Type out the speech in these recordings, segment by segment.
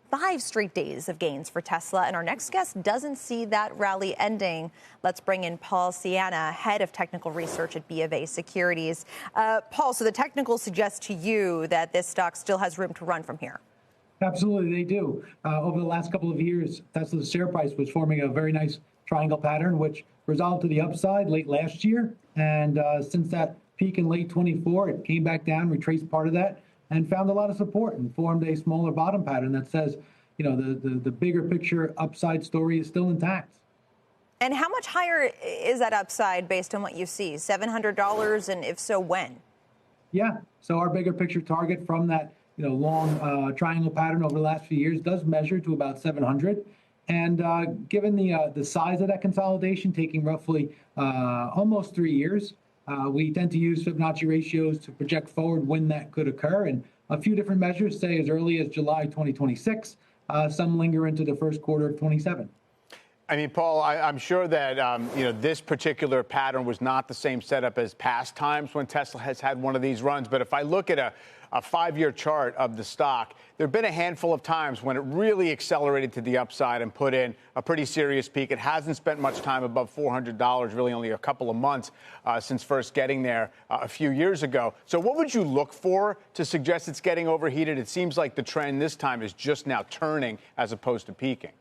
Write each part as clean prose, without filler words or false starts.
5 straight days of gains for Tesla, and our next guest doesn't see that rally ending. Let's bring in Paul Ciana, head of technical research at BofA's Securities. Paul, so the technicals suggest to you that this stock still has room to run from here. Absolutely, they do. Over the last couple of years, Tesla's share price was forming a very nice triangle pattern, which resolved to the upside late last year. And since that peak in late 24, it came back down, retraced part of that, and found a lot of support and formed a smaller bottom pattern that says, you know, the bigger picture upside story is still intact. And how much higher is that upside based on what you see? $700, and if so, when? Yeah, so our bigger picture target from that long triangle pattern over the last few years does measure to about 700. And given the size of that consolidation, taking roughly almost 3 years, we tend to use Fibonacci ratios to project forward when that could occur. And a few different measures say as early as July 2026, some linger into the first quarter of 27. I mean, Paul, I'm sure that, this particular pattern was not the same setup as past times when Tesla has had one of these runs. But if I look at a 5-year chart of the stock, there have been a handful of times when it really accelerated to the upside and put in a pretty serious peak. It hasn't spent much time above $400, really only a couple of months since first getting there a few years ago. So what would you look for to suggest it's getting overheated? It seems like the trend this time is just now turning as opposed to peaking.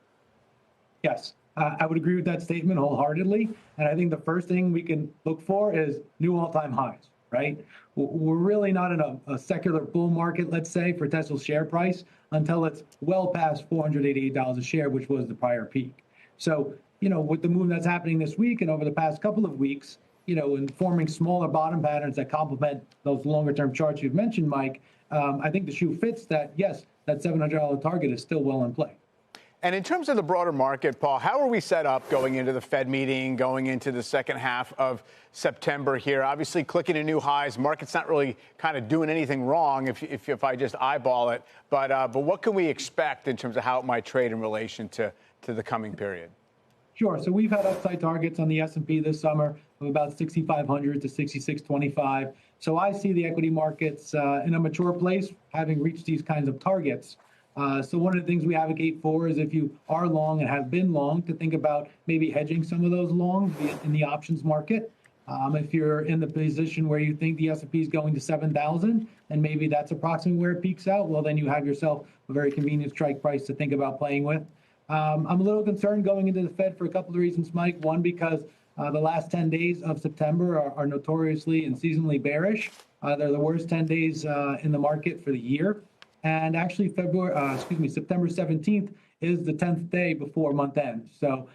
Yes. I would agree with that statement wholeheartedly. And I think the first thing we can look for is new all-time highs, right? We're really not in a secular bull market, let's say, for Tesla's share price until it's well past $488 a share, which was the prior peak. So, with the move that's happening this week and over the past couple of weeks, in forming smaller bottom patterns that complement those longer-term charts you've mentioned, Mike, I think the shoe fits that, yes, that $700 target is still well in play. And in terms of the broader market, Paul, how are we set up going into the Fed meeting, going into the second half of September here? Obviously, clicking to new highs. Market's not really kind of doing anything wrong if I just eyeball it. But what can we expect in terms of how it might trade in relation to the coming period? Sure. So we've had upside targets on the S&P this summer of about 6,500 to 6,625. So I see the equity markets in a mature place, having reached these kinds of targets. So one of the things we advocate for is if you are long and have been long, to think about maybe hedging some of those longs in the options market. If you're in the position where you think the S&P is going to 7,000 and maybe that's approximately where it peaks out, well, then you have yourself a very convenient strike price to think about playing with. I'm a little concerned going into the Fed for a couple of reasons, Mike. One, because the last 10 days of September are notoriously and seasonally bearish. They're the worst 10 days in the market for the year. And actually, September 17th is the 10th day before month end. So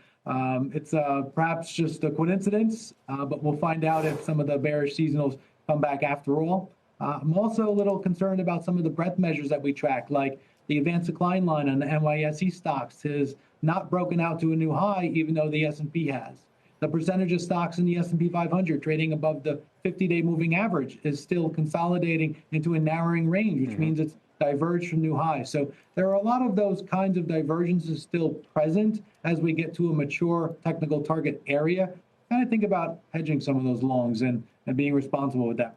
it's perhaps just a coincidence, but we'll find out if some of the bearish seasonals come back after all. I'm also a little concerned about some of the breadth measures that we track, like the advanced decline line on the NYSE stocks is not broken out to a new high, even though the S&P has. The percentage of stocks in the S&P 500 trading above the 50-day moving average is still consolidating into a narrowing range, which means it's diverged from new highs. So there are a lot of those kinds of divergences still present as we get to a mature technical target area. Kind of think about hedging some of those longs and being responsible with that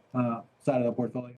side of the portfolio.